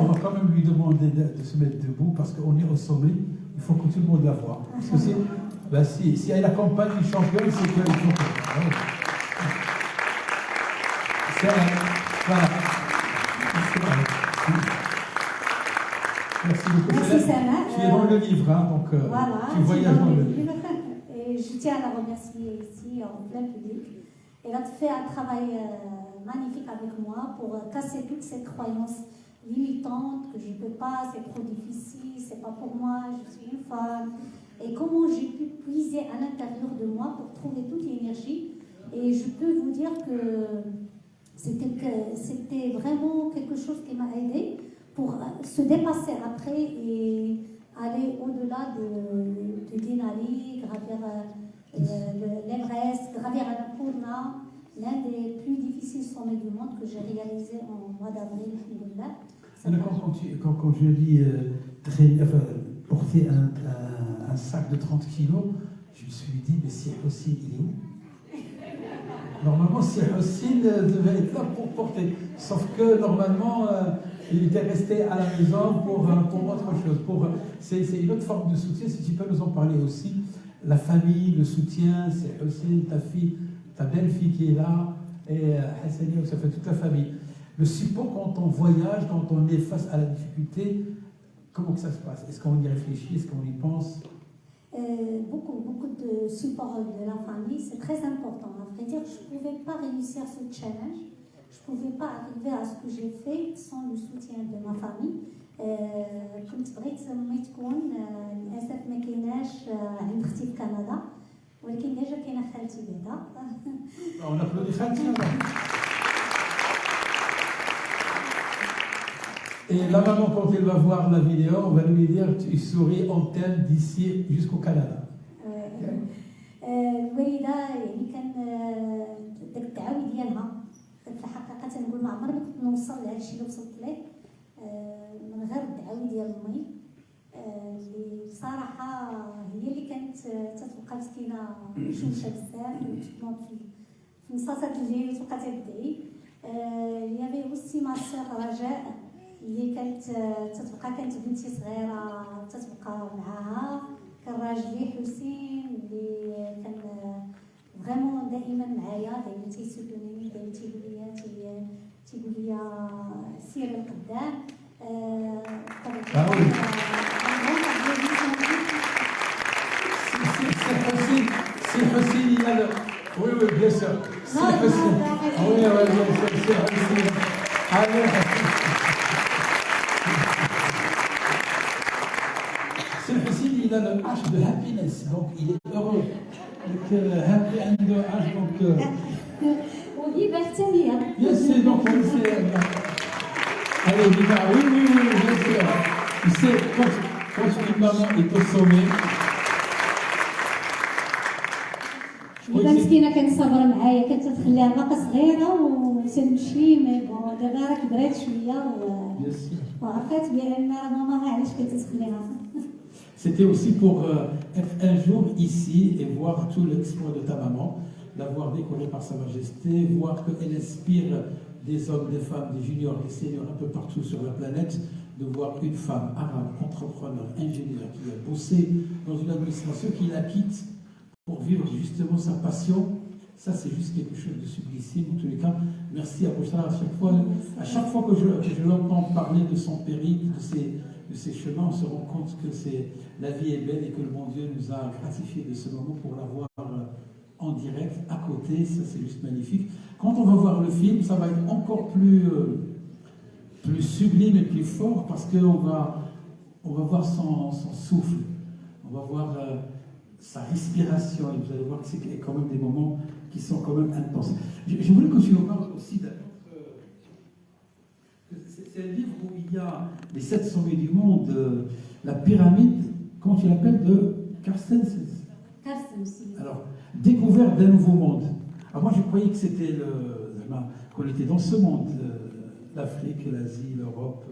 on va quand même lui demander de se mettre debout parce qu'on est au sommet, il faut que tout le monde la voie. Parce que si elle accompagne une championne, c'est qu'il faut que... Voilà. Merci beaucoup. Merci Sana. Tu es dans le livre, hein, donc voilà, tu voyages dans le livre. Et je tiens à la remercier ici en plein public. Elle a fait un travail magnifique avec moi pour casser toutes ces croyances limitantes que je ne peux pas, c'est trop difficile, c'est pas pour moi, je suis une femme. Et comment j'ai pu puiser à l'intérieur de moi pour trouver toute l'énergie. Et je peux vous dire que c'était vraiment quelque chose qui m'a aidée pour se dépasser après et aller au-delà de Denali, gravir l'Everest, gravir Annapurna, l'un des plus difficiles sommets du monde que j'ai réalisé en mois d'avril. Quand je dis porter un sac de 30 kilos, je me suis dit, mais si Hossein, il est où? Normalement, si Hossein devait être là pour porter. Sauf que normalement, il était resté à la maison pour autre chose. C'est une autre forme de soutien, si tu peux nous en parler aussi. La famille, le soutien, c'est Hossein, ta fille, ta belle-fille qui est là, et Hassania, ça fait toute la famille. Le support quand on voyage, quand on est face à la difficulté, comment que ça se passe? Est-ce qu'on y réfléchit? Est-ce qu'on y pense? Beaucoup de support de la famille, c'est très important. À vrai dire, je ne pouvais pas réussir ce challenge, je ne pouvais pas arriver à ce que j'ai fait sans le soutien de ma famille. كنت بغيت ملي تكون للاسف ما كايناش عند اختي في كندا ولكن ديجا كاينه خالتي بعدا. On applaudit خالتي. Et la maman, quand elle va voir la vidéo, on va lui dire tu souris en thème d'ici jusqu'au Canada. الوالده يعني كان داك التعاوي ديالها في الحقيقه تنقول ما عمرني كنت نوصل لهذا الشيء اللي وصلت ليه من غير الدعاوي ديال امي اللي بصراحه هي اللي كانت تتبقى مسكينه مشوشه بزاف وتنوض في نصاصات الليل وتبقى تدعي. يافي اوسي ما سور رجاء اللي كانت بنتي صغيره تتبقى معاها، كان راجلي حسين اللي كان فريمون دائما معايا، دائما تيسولني، دائما تيقول لي سيري القدام. C'est Hossein, il a le... Oui, bien sûr. C'est Hossein. Oui, c'est Hossein. Alors... C'est Hossein, il a le H de happiness, donc il est heureux. Donc, happy and the H, donc... Oui, Berthélia. Bien sûr, donc on sait... Allez, Lina, oui, bien sûr. Tu sais, quand une maman est au sommet... دابا مسكينه كانت صابره معايا، كانت تخليها باقا صغيره وتمشي مي بون دابا راه كبرات شويه وعرفت بان راه ماما علاش كانت تخليها. C'était aussi pour être un jour ici et voir tout l'exploit de ta maman, la voir décorée par Sa Majesté, voir qu'elle inspire des hommes, des femmes, des juniors, des seniors un peu partout sur la planète, de voir une femme arabe, entrepreneur, ingénieur, qui a bossé dans une administration, qui la quitte pour vivre justement sa passion. Ça, c'est juste quelque chose de sublissime. En tous les cas, merci à Bouchra. À chaque fois que je l'entends parler de son périple, de ses chemins, on se rend compte que la vie est belle et que le bon Dieu nous a gratifié de ce moment pour la voir en direct, à côté. Ça, c'est juste magnifique. Quand on va voir le film, ça va être encore plus sublime et plus fort parce qu'on va voir son souffle. On va voir sa respiration, et vous allez voir que c'est quand même des moments qui sont quand même intenses. Je voulais que tu nous parles aussi d'un autre... C'est un livre où il y a les 7 sommets du monde, la pyramide, comment tu l'appelles, de Carstens. Alors, découverte d'un nouveau monde. Alors moi je croyais que c'était qu'on était dans ce monde, l'Afrique, l'Asie, l'Europe,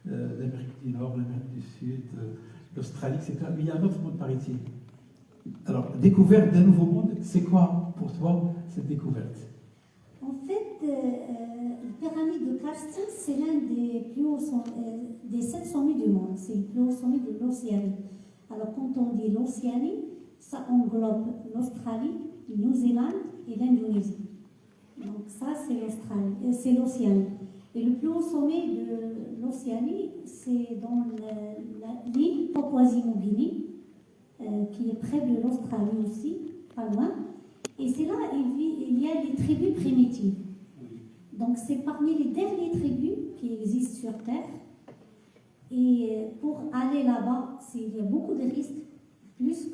l'Amérique du Nord, l'Amérique du Sud, l'Australie, etc. Mais il y a un autre monde, paraît-il. Alors, découverte d'un nouveau monde, c'est quoi pour toi cette découverte? En fait, la pyramide de Karsten, c'est l'un des plus hauts des 7 sommets du monde. C'est le plus haut sommet de l'Océanie. Alors, quand on dit l'Océanie, ça englobe l'Australie, le New-Zélande et l'Indonésie. Donc, ça, c'est l'Océanie. Et le plus haut sommet de l'Océanie, c'est dans l'île Papouasie-Nouvelle-Guinée, qui est près de l'Australie aussi, pas loin. Et c'est là il y a les tribus primitives. Donc c'est parmi les dernières tribus qui existent sur Terre. Et pour aller là-bas, il y a beaucoup de risques, plus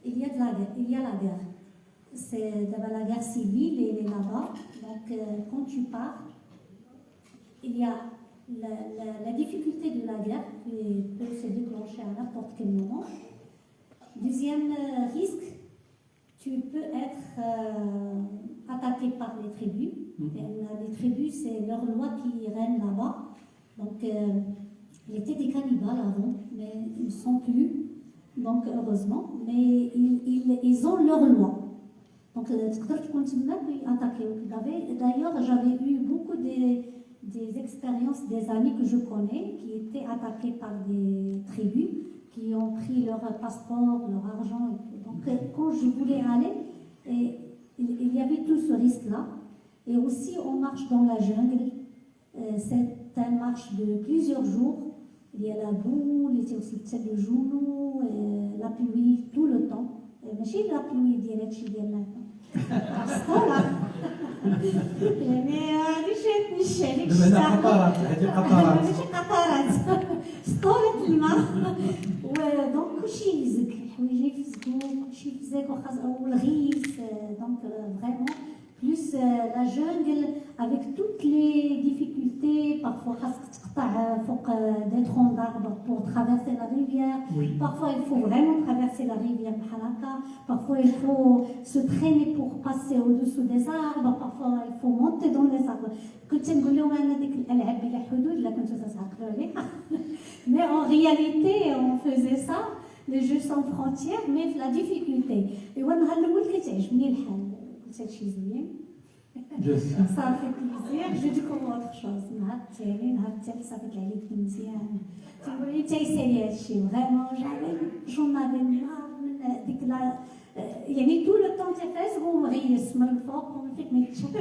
qu'il y a la guerre. C'est la guerre civile, elle est là-bas. Donc quand tu pars, il y a la difficulté de la guerre qui peut se déclencher à n'importe quel moment. Deuxième risque, tu peux être attaqué par les tribus. Les tribus, c'est leur loi qui règne là-bas. Donc, il était des cannibales avant, mais ils ne sont plus, donc heureusement. Mais ils ont leur loi. Donc, d'ailleurs, j'avais eu beaucoup des expériences des amis que je connais qui étaient attaqués par des tribus qui ont pris leur passeport, leur argent. Donc, quand je voulais aller, il y avait tout ce risque-là. Et aussi, on marche dans la jungle. C'est une marche de plusieurs jours. Il y a la boue, il y a aussi le genou, la pluie tout le temps. Mais c'est la pluie directe chez les mains. Donc كلشي يزك حوايج يفزكو كلشي يفزك والغيث donc vraiment plus la jungle avec toutes les difficultés parfois خاصك تقطع فوق des troncs d'arbres pour traverser la rivière. Parfois il faut vraiment traverser la rivière بحال هكا. Parfois il faut se traîner pour passer au-dessous des arbres. Parfois il faut monter dans les arbres. كنت نقول لهم انا ديك الالعاب بلا حدود لا كنتو تتعقلوا عليها. Mais en réalité on faisait ça, les jeux sans frontières, mais la difficulté. Et وانا هالمول كتعجبني الحال. قلت هادشي زوين. Ça fait plaisir. Je découvre autre chose. نهار الثالث صافي عليك مزيان. تقول لي تيسالي هادشي vraiment j'en avais marre من ديك لا يعني tout le temps تفاز ومغيس من الفوق ومن فيك ما يتشوف.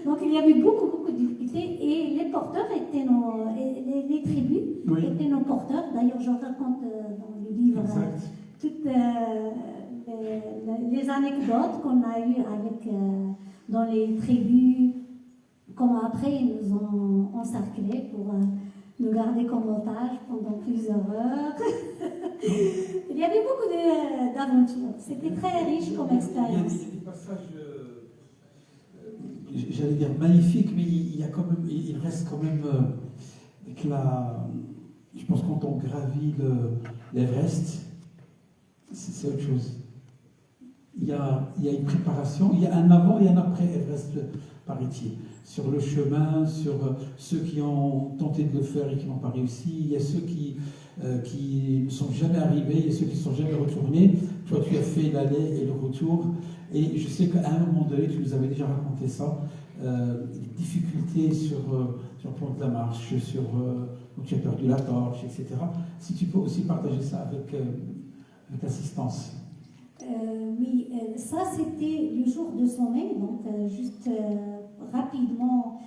Donc il y avait beaucoup de difficultés et les porteurs étaient les tribus étaient nos porteurs. D'ailleurs je raconte dans le livre toutes les anecdotes qu'on a eues avec dans les tribus, comment après ils nous ont encerclés pour nous garder comme otages pendant plusieurs heures. Il y avait beaucoup d'aventures. C'était très riche comme expérience. Il y a des passages, j'allais dire magnifiques, mais il reste quand même que je pense quand on gravit l'Everest, c'est autre chose. Il y a une préparation, il y a un avant et un après Everest, paraît-il. Sur le chemin, sur ceux qui ont tenté de le faire et qui n'ont pas réussi. Il y a ceux qui ne sont jamais arrivés, il y a ceux qui ne sont jamais retournés. Toi, tu as fait l'aller et le retour. Et je sais qu'à un moment donné, tu nous avais déjà raconté ça, les difficultés sur le plan de la marche, où tu as perdu la torche, etc. Si tu peux aussi partager ça avec assistance. Oui, ça c'était le jour de sommet, donc juste rapidement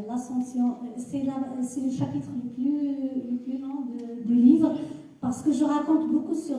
l'ascension, c'est le chapitre le plus long du livre parce que je raconte beaucoup sur